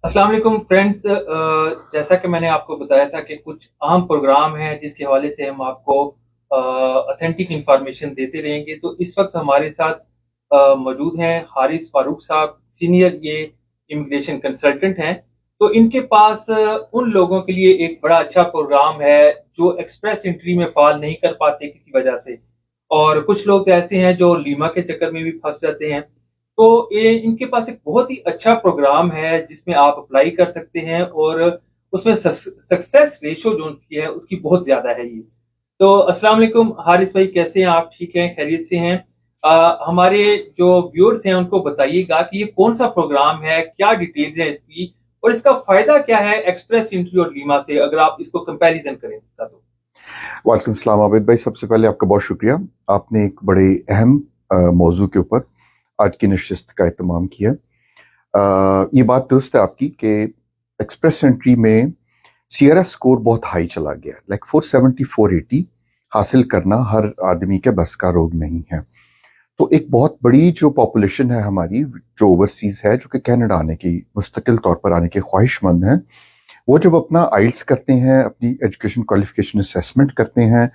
अस्सलाम वालेकुम फ्रेंड्स। जैसा कि मैंने आपको बताया था कि कुछ अहम प्रोग्राम हैं जिसके हवाले से हम आपको ऑथेंटिक इंफॉर्मेशन देते रहेंगे। तो इस वक्त हमारे साथ मौजूद हैं हारिस फारूक साहब, सीनियर ये इमिग्रेशन कंसल्टेंट हैं। तो इनके पास उन लोगों के लिए एक बड़ा अच्छा प्रोग्राम है जो एक्सप्रेस एंट्री में फाल नहीं कर पाते किसी वजह से, और कुछ लोग तो ऐसे हैं जो लीमा के चक्कर में भी फंस जाते हैं। तो ये इनके पास एक बहुत ही अच्छा प्रोग्राम है जिसमें आप अप्लाई कर सकते हैं, और उसमें सक्सेस रेशो जो उसकी है उसकी बहुत ज्यादा है ये। तो अस्सलाम वालेकुम हारिस भाई, कैसे हैं आप? ठीक हैं, खैरियत से हैं? हमारे जो व्यूअर्स हैं उनको बताइएगा कि ये कौन सा प्रोग्राम है, क्या डिटेल्स है इसकी, और इसका फायदा क्या है एक्सप्रेस एंट्री और लीमा से, अगर आप इसको कंपैरिजन करें इसका तो। वालेकुम सलाम आबिद भाई। सबसे पहले आपका बहुत शुक्रिया। आपने एक बड़े अहम मौजू के ऊपर आज की नशिस्त का एहतमाम किया। ये बात दुरुस्त है आपकी कि एक्सप्रेस एंट्री में सीआरएस स्कोर बहुत हाई चला गया, लाइक 470 480 हासिल करना हर आदमी के बस का रोग नहीं है। तो एक बहुत बड़ी जो पॉपुलेशन है हमारी, जो ओवरसीज है, जो कि कनाडा आने की, मुस्तकिल तौर पर आने के ख्वाहिशमंद हैं, वो जब अपना आइल्स करते हैं, अपनी एजुकेशन क्वालिफिकेशन असेसमेंट करते हैं,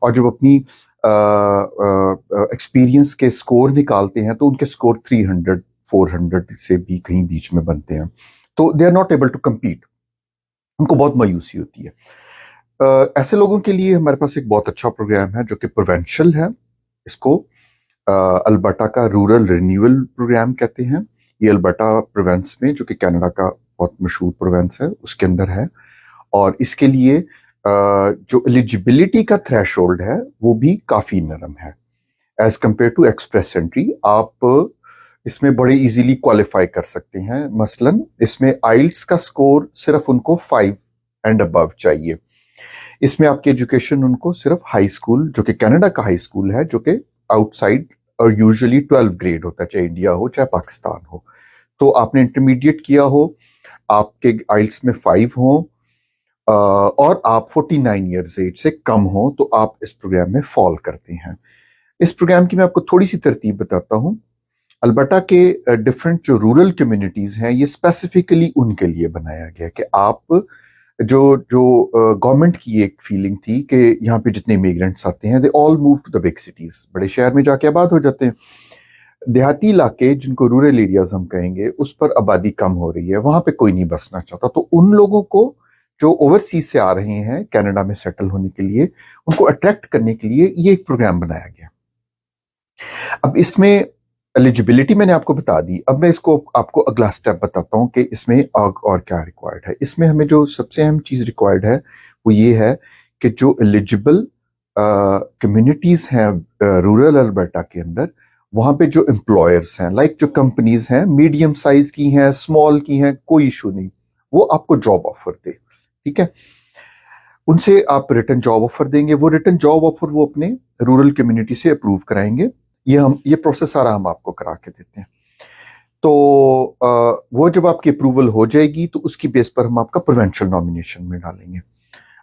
और जब अपनी एक्सपीरियंस के स्कोर निकालते हैं, तो उनके स्कोर 300 400 से भी कहीं बीच में बनते हैं। तो they are not able to compete. उनको बहुत मायूसी होती है। ऐसे लोगों के लिए हमारे पास एक बहुत अच्छा प्रोग्राम है जो कि प्रोवेंशियल है। इसको अल्बर्टा का रूरल रिन्यूअल प्रोग्राम कहते हैं। ये अल्बर्टा प्रोवेंस में, जो कि कनाडा का बहुत मशहूर प्रोवेंस है, उसके अंदर है। और इसके लिए जो एलिजिबिलिटी का थ्रेशोल्ड है वो भी काफी नरम है as compare to express entry. आप इसमें बड़े इजीली क्वालिफाई कर सकते हैं। मसलन इसमें आइल्स का स्कोर सिर्फ उनको 5 एंड अबव चाहिए। इसमें आपकी एजुकेशन उनको सिर्फ हाई स्कूल, जो कि कनाडा का हाई स्कूल है, जो कि आउटसाइड और यूजुअली 12 ग्रेड होता है, चाहे इंडिया हो चाहे पाकिस्तान हो। तो आपने इंटरमीडिएट किया हो, आपके आइल्स में 5 हो, और आप 49 ईयर्स एज से कम हो, तो आप इस प्रोग्राम में फॉल करते हैं। इस प्रोग्राम की मैं आपको थोड़ी सी तरतीब बताता हूँ। अल्बर्टा के डिफरेंट जो रूरल कम्युनिटीज हैं, ये स्पेसिफिकली उनके लिए बनाया गया कि आप जो जो गवर्नमेंट की एक फीलिंग थी कि यहाँ पे जितने इमिग्रेंट्स आते हैं, they all move to the big cities, बड़े शहर में जाके आबाद हो जाते हैं। देहाती इलाके, जिनको रूरल एरियाज हम कहेंगे, उस पर आबादी कम हो रही है, वहां पे कोई नहीं बसना चाहता। तो उन लोगों को जो ओवरसीज से आ रहे हैं कनाडा में सेटल होने के लिए, उनको अट्रैक्ट करने के लिए ये एक प्रोग्राम बनाया गया। अब इसमें एलिजिबिलिटी मैंने आपको बता दी। अब मैं इसको आपको अगला स्टेप बताता हूँ कि इसमें और क्या रिक्वायर्ड है। इसमें हमें जो सबसे अहम चीज रिक्वायर्ड है वो ये है कि जो एलिजिबल कम्युनिटीज हैं रूरल अल्बर्टा के अंदर, वहां पे जो एम्प्लॉयर्स हैं, लाइक जो कंपनीज हैं, मीडियम साइज की हैं, स्मॉल की हैं, कोई इशू नहीं, वो आपको जॉब ऑफर दे। ठीक है, उनसे आप रिटर्न जॉब ऑफर देंगे। वो रिटर्न जॉब ऑफर वो अपने रूरल कम्युनिटी से अप्रूव कराएंगे। ये प्रोसेस सारा हम आपको करा के देते हैं। तो वो जब आपकी अप्रूवल हो जाएगी तो उसकी बेस पर हम आपका प्रोवेंशियल नॉमिनेशन में डालेंगे।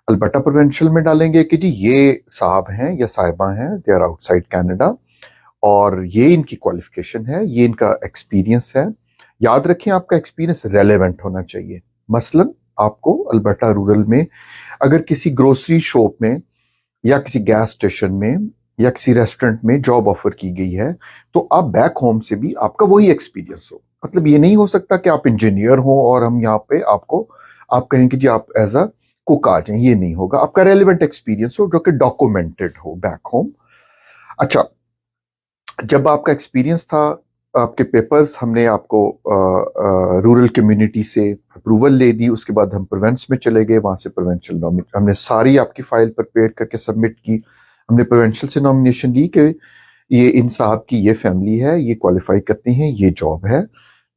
अल्बर्टा प्रोवेंशियल में डालेंगे कि जी ये साहब हैं या साहिबा हैं, दे आर आउटसाइड कनाडा, और ये इनकी क्वालिफिकेशन है, ये इनका एक्सपीरियंस है। याद रखें, आपका एक्सपीरियंस रेलेवेंट होना चाहिए। मसलन आपको अल्बर्टा रूरल में अगर किसी ग्रोसरी शॉप में या किसी गैस स्टेशन में या किसी रेस्टोरेंट में जॉब ऑफर की गई है, तो आप बैक होम से भी आपका वही एक्सपीरियंस हो। मतलब ये नहीं हो सकता कि आप इंजीनियर हो और हम यहाँ पे आपको आप कहें कि जी आप एज अ कुक आ जाएं, ये नहीं होगा। आपका रेलिवेंट एक्सपीरियंस हो जो कि डॉक्यूमेंटेड हो बैक होम। अच्छा, जब आपका एक्सपीरियंस था, आपके पेपर्स हमने आपको रूरल कम्युनिटी से अप्रूवल ले दी, उसके बाद हम प्रोवेंस में चले गए, वहां से प्रोवेंशियल हमने सारी आपकी फाइल प्रिपेयर करके सबमिट की। हमने प्रोवेंशियल से नॉमिनेशन ली कि ये इन साहब की ये फैमिली है, ये क्वालिफाई करते हैं, ये जॉब है,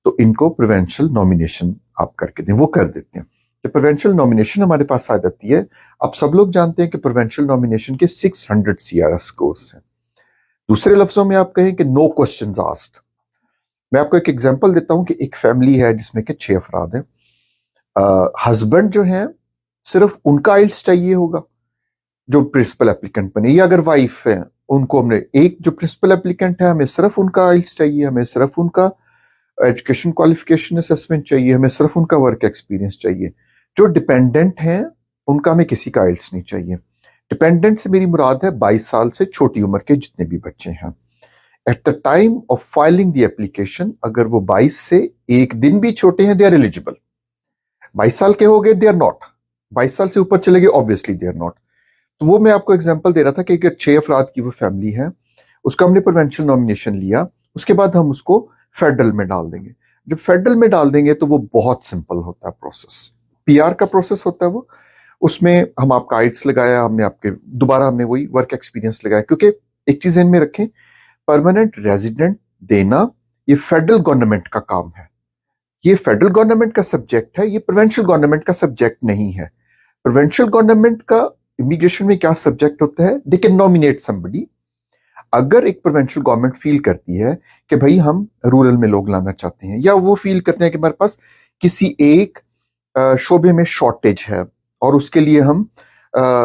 तो इनको प्रोवेंशियल नॉमिनेशन आप करके दें। वो कर देते हैं। जब प्रोवेंशियल नॉमिनेशन हमारे पास आ जाती है, आप सब लोग जानते हैं कि प्रोवेंशियल नॉमिनेशन के 600 सीआरएस स्कोर्स हैं। दूसरे लफ्जों में आप कहें कि नो क्वेश्चंस आस्क्ड। मैं आपको एक एग्जांपल देता हूं कि एक फैमिली है जिसमें के 6 अफराद हैं। हस्बैंड जो है, सिर्फ उनका आइल्स चाहिए होगा जो प्रिंसिपल एप्लीकेंट बने, या अगर वाइफ है, उनको हमने एक जो प्रिंसिपल एप्लीकेंट है, हमें सिर्फ उनका आइल्स चाहिए, हमें सिर्फ उनका एजुकेशन क्वालिफिकेशन असेसमेंट चाहिए, हमें सिर्फ उनका वर्क एक्सपीरियंस चाहिए। जो डिपेंडेंट हैं उनका हमें किसी का आइल्स नहीं चाहिए। डिपेंडेंट से मेरी मुराद है 22 साल से छोटी उम्र के जितने भी बच्चे हैं। At the time of filing the application अगर वो 22 से एक दिन भी छोटे हैं, दे आर एलिजिबल। 22 साल के हो गए, दे आर नॉट। 22 साल से ऊपर चले गए, ऑब्वियसली दे आर नॉट। तो वो मैं आपको एग्जांपल दे रहा था कि अगर 6 अफराद की वो फैमिली है, उसका हमने प्रोविंशियल नॉमिनेशन लिया, उसके बाद हम उसको फेडरल में डाल देंगे। जब फेडरल में डाल देंगे तो वो बहुत सिंपल होता है प्रोसेस। पीआर का प्रोसेस होता है वो, उसमें हम आपका आइट्स लगाया, हमने आपके दोबारा हमने वही वर्क एक्सपीरियंस लगाया। क्योंकि एक चीज इनमें रखें, परमानेंट रेजिडेंट देना ये फेडरल गवर्नमेंट का काम है। ये फेडरल गवर्नमेंट का सब्जेक्ट है, ये प्रोविंशियल गवर्नमेंट का सब्जेक्ट नहीं है। प्रोविंशियल गवर्नमेंट का इमिग्रेशन में क्या सब्जेक्ट होता है, दे कैन नॉमिनेट समबडी। अगर एक प्रोविंशियल गवर्नमेंट फील करती है कि भाई हम रूरल में लोग लाना चाहते हैं, या वो फील करते हैं कि हमारे पास किसी एक शोबे में शॉर्टेज है और उसके लिए हम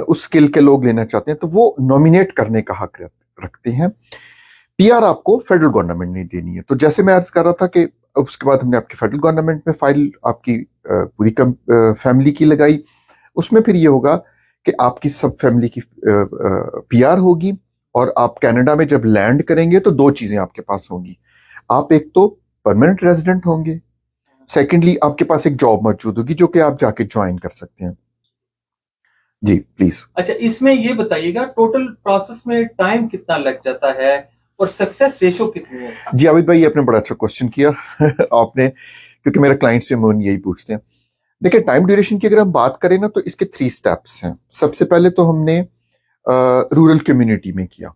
उस स्किल के लोग लेना चाहते हैं, तो वो नॉमिनेट करने का हक रखते हैं। पीआर आपको फेडरल गवर्नमेंट ने देनी है। तो जैसे मैं अर्ज कर रहा था कि उसके बाद हमने आपकी फेडरल गवर्नमेंट में फाइल आपकी पूरी फैमिली की लगाई। उसमें फिर ये होगा कि आपकी सब फैमिली की पीआर होगी, और आप कनाडा में जब लैंड करेंगे तो दो चीजें आपके पास होंगी। आप एक तो परमानेंट रेजिडेंट होंगे, सेकेंडली आपके पास एक जॉब मौजूद होगी जो कि आप जाके ज्वाइन कर सकते हैं। जी प्लीज। अच्छा, इसमें ये बताइएगा टोटल प्रोसेस में टाइम कितना लग जाता है और सक्सेस रेशो कितनी है? जी आबिद भाई, आपने बड़ा अच्छा क्वेश्चन किया आपने, क्योंकि मेरे क्लाइंट्स भी मुझे यही पूछते हैं। देखिए, टाइम ड्यूरेशन की अगर हम बात करें ना, तो इसके 3 स्टेप्स हैं। सबसे पहले तो हमने रूरल कम्युनिटी में किया,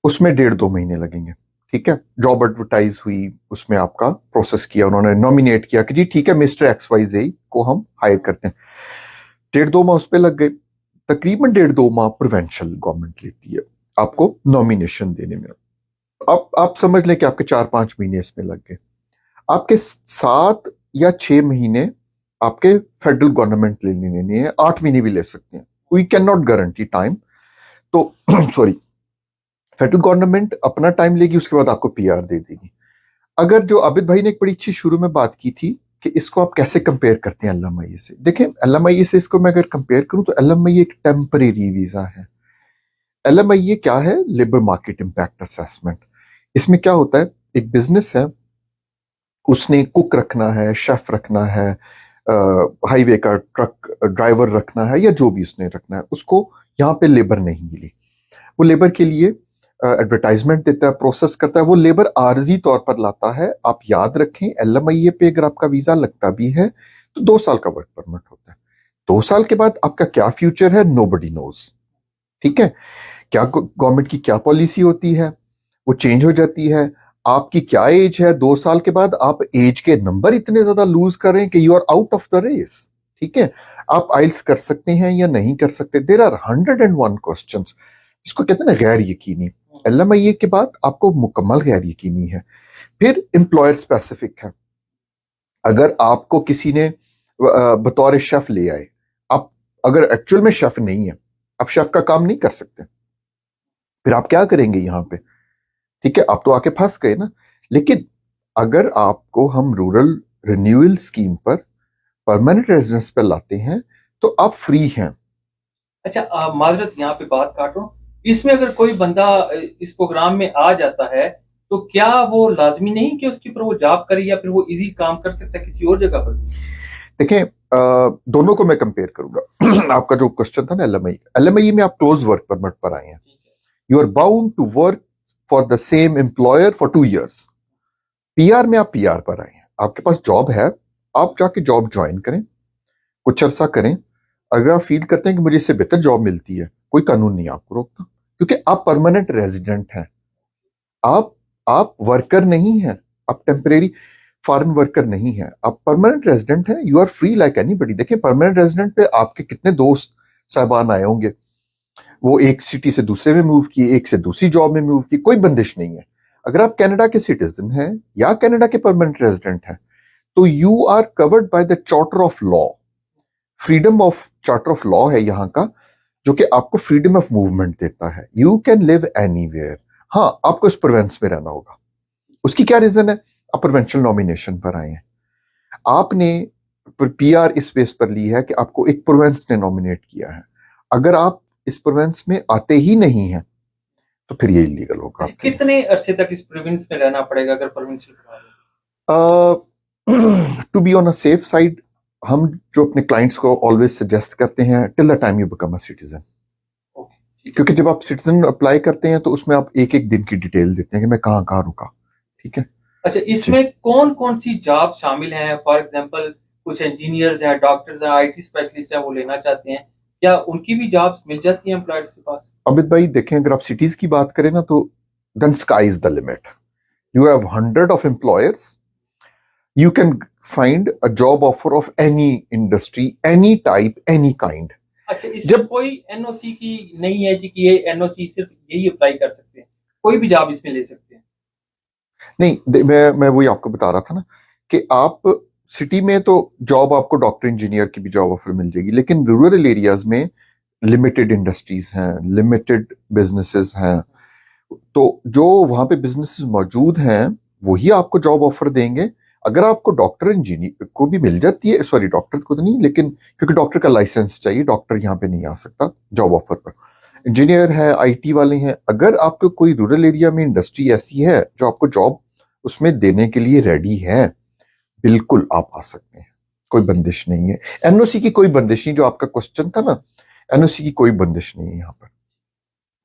उसमें 1.5-2 महीने लगेंगे। ठीक है, जॉब एडवर्टाइज हुई, उसमें आपका प्रोसेस किया, उन्होंने नॉमिनेट किया कि जी ठीक है मिस्टर XYZ को हम हायर करते हैं। 1.5-2 माह उस पर लग गए। तकरीबन 1.5-2 माह प्रोविंशियल गवर्नमेंट लेती है आपको नॉमिनेशन देने में। अब आप समझ लें कि आपके 4-5 महीने इसमें लग गए। आपके 7 या 6 महीने आपके फेडरल गवर्नमेंट लेने हैं, 8 महीने भी ले सकते हैं। We can not guarantee time. तो सॉरी, फेडरल गवर्नमेंट अपना टाइम लेगी, उसके बाद आपको पीआर दे देगी। अगर जो आबिद भाई ने एक बड़ी अच्छी शुरू में बात की थी कि इसको आप कैसे कंपेयर करते हैं LMIA से, देखें LMIA से इसको मैं अगर कंपेयर करूं तो LMIA एक टेम्परेरी वीजा है। LMIA क्या है? Labour market impact assessment. इसमें क्या होता है, एक बिजनेस है, उसने कुक रखना है, शेफ रखना है, हाईवे का ट्रक ड्राइवर रखना है, या जो भी उसने रखना है, उसको यहाँ पे लेबर नहीं मिली। वो लेबर के लिए एडवर्टाइजमेंट देता है, प्रोसेस करता है, वो लेबर आर्जी तौर पर लाता है। आप याद रखें, LMIA पे अगर आपका वीजा लगता भी है तो 2 साल का वर्क परमिट होता है। 2 साल के बाद आपका क्या फ्यूचर है, नोबडी नोज। ठीक है, क्या गवर्नमेंट की क्या पॉलिसी होती है, वो चेंज हो जाती है। आपकी क्या एज है, 2 साल के बाद आप एज के नंबर इतने ज्यादा लूज कर रहे हैं कि you are out of the race. ठीक है, आप आइल्स कर सकते हैं या नहीं कर सकते। देयर आर 101 क्वेश्चंस, इसको कहते हैं ना गैर यकीनी। LMIA के बाद आपको मुकम्मल गैर यकीनी है। फिर एम्प्लॉयर स्पेसिफिक है। अगर आपको किसी ने बतौर शेफ ले आए, आप अगर एक्चुअल में शेफ नहीं है, आप शेफ का काम नहीं कर सकते, फिर आप क्या करेंगे यहाँ पे? ठीक है, आप तो आके फंस गए ना। लेकिन अगर आपको हम रूरल रिन्यूअल स्कीम पर परमानेंट रेजिडेंस पर लाते हैं तो आप फ्री हैं। अच्छा, माजरत यहाँ पे बात काट रहा हूँ, इसमें अगर कोई बंदा इस प्रोग्राम में आ जाता है तो क्या वो लाजमी नहीं कि उसके ऊपर वो जॉब करे, या फिर वो इजी काम कर सकता है किसी और जगह पर? देखें, दोनों को मैं कंपेयर करूंगा। आपका जो क्वेश्चन था ना LMIA में आप क्लोज वर्क परमिट पर आए हैं, you are bound to work for the same employer for 2 years। PR में आप पीआर पर आए हैं, आपके पास जॉब है, आप जाके जॉब ज्वाइन करें, कुछ अरसा करें। अगर आप फील करते हैं कि मुझे इससे बेहतर जॉब मिलती है, कोई कानून नहीं आपको रोकता, क्योंकि आप परमानेंट रेजिडेंट हैं। आप वर्कर नहीं हैं, आप टेम्परेरी फॉरेन वर्कर नहीं है, आप परमानेंट रेजिडेंट हैं। You are free like anybody. देखिए, परमानेंट रेजिडेंट पे आपके कितने दोस्त साहबान आए होंगे, वो एक सिटी से दूसरे में मूव किए, एक से दूसरी जॉब में मूव किए, कोई बंदिश नहीं है। अगर आप कनाडा के सिटीजन हैं या कनाडा के परमानेंट रेजिडेंट हैं, तो you are covered by the charter of law. Freedom of charter of law है यहाँ का, जो कि आपको फ्रीडम ऑफ मूवमेंट देता है। You can live anywhere. हाँ, आपको इस प्रोविंस में रहना होगा। उसकी क्या रीजन है? आप प्रोविंशियल नॉमिनेशन पर आए हैं, आपने पीआर इस बेस पर ली है कि आपको एक प्रोविंस ने नॉमिनेट किया है, अगर आप इस प्रोविंस में आते ही नहीं हैं तो फिर ये इलीगल होगा आपके लिए। कितने अरसे तक इस प्रोविंस में रहना पड़ेगा अगर प्रोविंशियल करा लें? To be on a safe side, हम जो अपने क्लाइंट्स को ऑलवेज सजेस्ट करते हैं till the time you become a citizen, क्योंकि जब आप सिटीजन अप्लाई करते हैं तो उसमें आप एक एक दिन की डिटेल देते हैं कि मैं कहाँ कहाँ रुका। ठीक है, अच्छा, इसमें कौन कौन सी जॉब शामिल हैं? फॉर एग्जांपल कुछ इंजीनियर्स हैं, डॉक्टर्स हैं, आईटी स्पेशलिस्ट हैं, वो लेना चाहते हैं, क्या उनकी भी जॉब्स मिल जाती हैं एम्प्लॉयर्स के पास? अमित भाई देखें, अगर आप सिटीज की बात करें ना तो then sky is the limit, you have 100 of employers, you can find a job offer of any industry, any type, any kind. अच्छा, इसमें कोई एनओसी की नहीं है जी कि ये एनओसी सिर्फ यही अप्लाई कर सकते हैं, कोई भी जॉब इसमें ले सकते हैं? नहीं, मैं वही आपको बता रहा था ना कि आप सिटी में तो जॉब आपको डॉक्टर इंजीनियर की भी जॉब ऑफर मिल जाएगी, लेकिन रूरल एरियाज में लिमिटेड इंडस्ट्रीज हैं, लिमिटेड बिजनेसेस हैं, तो जो वहां पे बिजनेसेस मौजूद हैं वही आपको जॉब ऑफर देंगे। अगर आपको डॉक्टर इंजीनियर को भी मिल जाती है, सॉरी डॉक्टर को तो नहीं, लेकिन क्योंकि डॉक्टर का लाइसेंस चाहिए, डॉक्टर यहाँ पे नहीं आ सकता जॉब ऑफर पर, इंजीनियर है, आईटी वाले हैं, अगर आपको कोई रूरल एरिया में इंडस्ट्री ऐसी है जो आपको जॉब उसमें देने के लिए रेडी है, बिल्कुल आप आ सकते हैं, कोई बंदिश नहीं है। एनओसी की कोई बंदिश नहीं, जो आपका क्वेश्चन था ना, एनओसी की कोई बंदिश नहीं है यहाँ पर।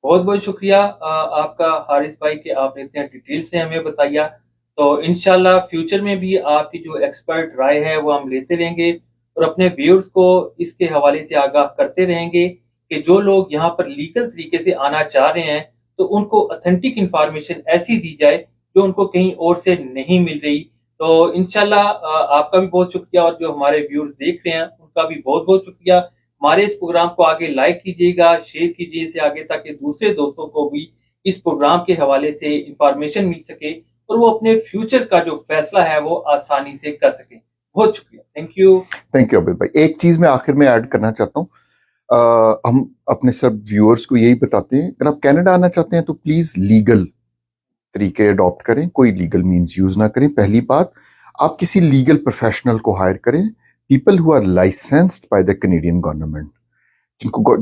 बहुत बहुत शुक्रिया आपका हारिस भाई कि आपने इतने डिटेल से हमें बताया। तो इंशाल्लाह फ्यूचर में भी आपकी जो एक्सपर्ट राय है वो हम लेते रहेंगे और अपने व्यूअर्स को इसके हवाले से आगाह करते रहेंगे कि जो लोग यहाँ पर लीगल तरीके से आना चाह रहे हैं तो उनको ऑथेंटिक इंफॉर्मेशन ऐसी दी जाए जो उनको कहीं और से नहीं मिल रही। तो इंशाल्लाह आपका भी बहुत शुक्रिया और जो हमारे व्यूअर्स देख रहे हैं उनका भी बहुत बहुत शुक्रिया। हमारे इस प्रोग्राम को आगे लाइक कीजिएगा, शेयर कीजिए इसे आगे, ताकि दूसरे दोस्तों को भी इस प्रोग्राम के हवाले से इंफॉर्मेशन मिल सके और वो अपने फ्यूचर का जो फैसला है वो आसानी से कर सके। बहुत शुक्रिया, थैंक यू अबिद भाई। एक चीज मैं आखिर में ऐड करना चाहता हूँ, हम अपने सब व्यूअर्स को यही बताते हैं, अगर आप कनाडा आना चाहते हैं तो प्लीज लीगल तरीके अडॉप्ट करें, कोई लीगल मीन्स यूज ना करें। पहली बात, आप किसी लीगल प्रोफेशनल को हायर करें, people who are licensed by the Canadian government,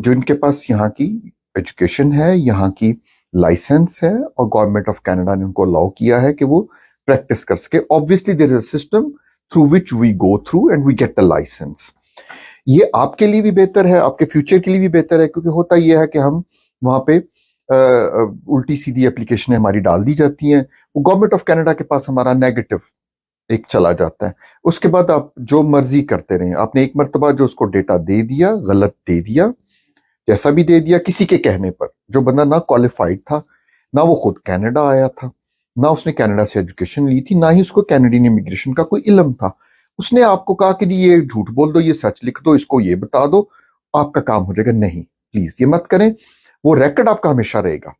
जिनके पास यहाँ की एजुकेशन है, यहाँ की लाइसेंस है और गवर्नमेंट ऑफ कनाडा ने उनको अलाउ किया है कि वो प्रैक्टिस कर सके। Obviously there is a system through which we go through and we get the license. ये आपके लिए भी बेहतर है, आपके फ्यूचर के लिए भी बेहतर है, क्योंकि होता यह है कि हम वहां पे उल्टी सीधी एप्लीकेशन हमारी डाल दी जाती हैं, वो गवर्नमेंट ऑफ कनाडा के पास हमारा नेगेटिव एक चला जाता है, उसके बाद आप जो मर्जी करते रहें। आपने एक मर्तबा जो उसको डेटा दे दिया, गलत दे दिया, जैसा भी दे दिया किसी के कहने पर, जो बंदा ना क्वालिफाइड था, ना वो खुद कनाडा आया था, ना उसने कनाडा से एजुकेशन ली थी, ना ही उसको कैनेडियन इमिग्रेशन का कोई इल्म था, उसने आपको कहा कि ये झूठ बोल दो, ये सच लिख दो, इसको ये बता दो, आपका काम हो जाएगा। नहीं, प्लीज ये मत करें, वो रिकॉर्ड आपका हमेशा रहेगा,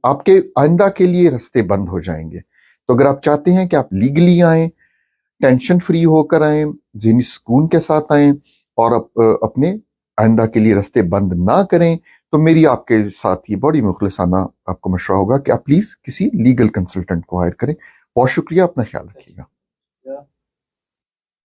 आपके आइंदा के लिए रास्ते बंद हो जाएंगे। तो अगर आप चाहते हैं कि आप लीगली आए, टेंशन फ्री होकर आए, ज़हनी सुकून के साथ आए और अपने आइंदा के लिए रास्ते बंद ना करें, तो मेरी आपके साथ ये बड़ी मुखलिसाना आपको मशवरा होगा कि आप प्लीज किसी लीगल कंसल्टेंट को हायर करें। बहुत शुक्रिया, अपना ख्याल रखिएगा।